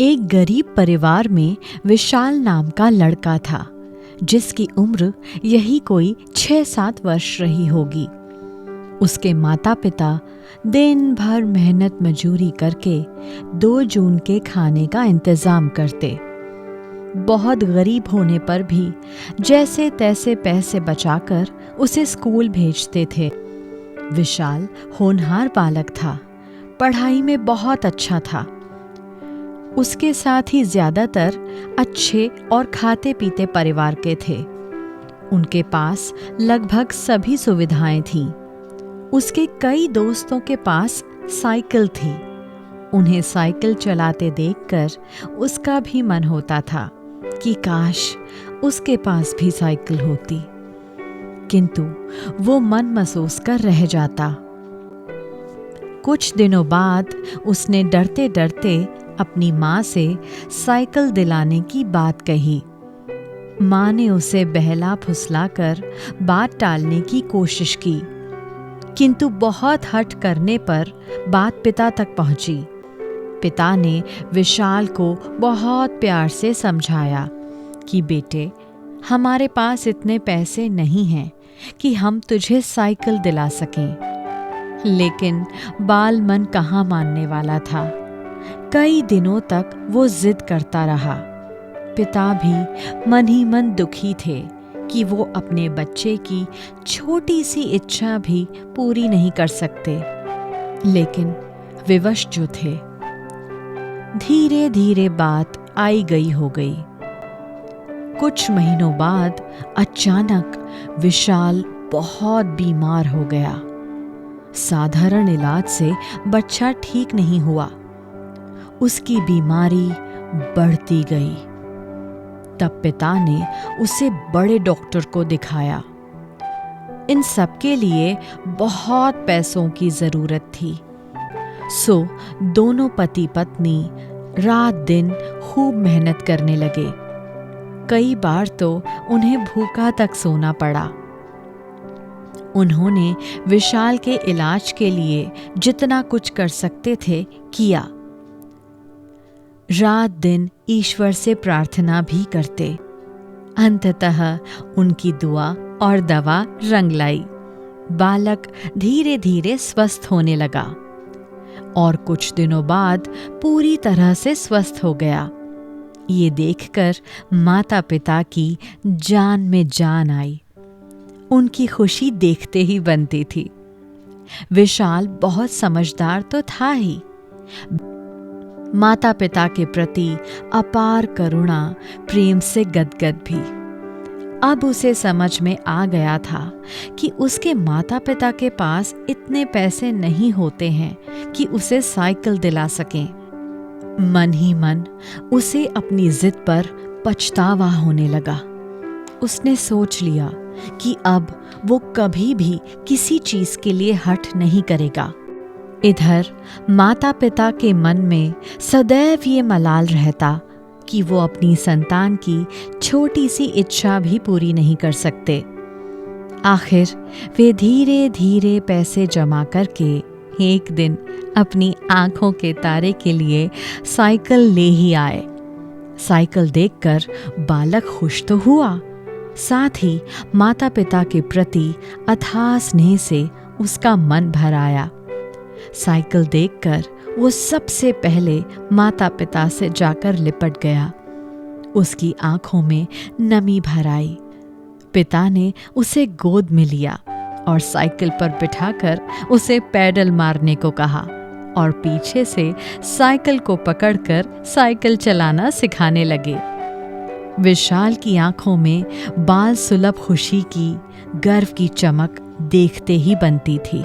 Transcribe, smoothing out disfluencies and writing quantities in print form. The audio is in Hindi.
एक गरीब परिवार में विशाल नाम का लड़का था, जिसकी उम्र यही कोई 6-7 वर्ष रही होगी। उसके माता पिता दिन भर मेहनत मजूरी करके 2 जून के खाने का इंतजाम करते। बहुत गरीब होने पर भी जैसे तैसे पैसे बचाकर उसे स्कूल भेजते थे। विशाल होनहार बालक था, पढ़ाई में बहुत अच्छा था। उसके साथ ही ज्यादातर अच्छे और खाते पीते परिवार के थे। उनके पास लगभग सभी सुविधाएं थीं। उसके कई दोस्तों के पास साइकिल थी। उन्हें साइकिल चलाते देखकर उसका भी मन होता था कि काश उसके पास भी साइकिल होती, किंतु वो मन महसूस कर रह जाता। कुछ दिनों बाद उसने डरते डरते अपनी माँ से साइकिल दिलाने की बात कही। माँ ने उसे बहला फुसलाकर बात टालने की कोशिश की, किंतु बहुत हठ करने पर बात पिता तक पहुंची। पिता ने विशाल को बहुत प्यार से समझाया कि बेटे, हमारे पास इतने पैसे नहीं हैं कि हम तुझे साइकिल दिला सकें। लेकिन बाल मन कहाँ मानने वाला था। कई दिनों तक वो जिद करता रहा। पिता भी मन ही मन दुखी थे कि वो अपने बच्चे की छोटी सी इच्छा भी पूरी नहीं कर सकते, लेकिन विवश जो थे। धीरे धीरे बात आई गई हो गई। कुछ महीनों बाद अचानक विशाल बहुत बीमार हो गया। साधारण इलाज से बच्चा ठीक नहीं हुआ। उसकी बीमारी बढ़ती गई। तब पिता ने उसे बड़े डॉक्टर को दिखाया। इन सब के लिए बहुत पैसों की जरूरत थी। सो दोनों पति पत्नी रात दिन खूब मेहनत करने लगे। कई बार तो उन्हें भूखा तक सोना पड़ा। उन्होंने विशाल के इलाज के लिए जितना कुछ कर सकते थे किया। रात दिन ईश्वर से प्रार्थना भी करते। अंततः उनकी दुआ और दवा रंग लाई। बालक धीरे धीरे स्वस्थ होने लगा और कुछ दिनों बाद पूरी तरह से स्वस्थ हो गया। ये देखकर माता पिता की जान में जान आई। उनकी खुशी देखते ही बनती थी। विशाल बहुत समझदार तो था ही, माता पिता के प्रति अपार करुणा प्रेम से गदगद भी। अब उसे समझ में आ गया था कि उसके माता पिता के पास इतने पैसे नहीं होते हैं कि उसे साइकिल दिला सकें। मन ही मन उसे अपनी जिद पर पछतावा होने लगा। उसने सोच लिया कि अब वो कभी भी किसी चीज के लिए हठ नहीं करेगा। इधर माता पिता के मन में सदैव ये मलाल रहता कि वो अपनी संतान की छोटी सी इच्छा भी पूरी नहीं कर सकते। आखिर वे धीरे धीरे पैसे जमा करके एक दिन अपनी आंखों के तारे के लिए साइकिल ले ही आए। साइकिल देखकर बालक खुश तो हुआ, साथ ही माता पिता के प्रति अथाह स्नेह से उसका मन भर आया। साइकिल देखकर वो सबसे पहले माता पिता से जाकर लिपट गया। उसकी आंखों में नमी भर आई। पिता ने उसे गोद में लिया और साइकिल पर बिठाकर उसे पैडल मारने को कहा और पीछे से साइकिल को पकड़कर साइकिल चलाना सिखाने लगे। विशाल की आंखों में बाल सुलभ खुशी की, गर्व की चमक देखते ही बनती थी।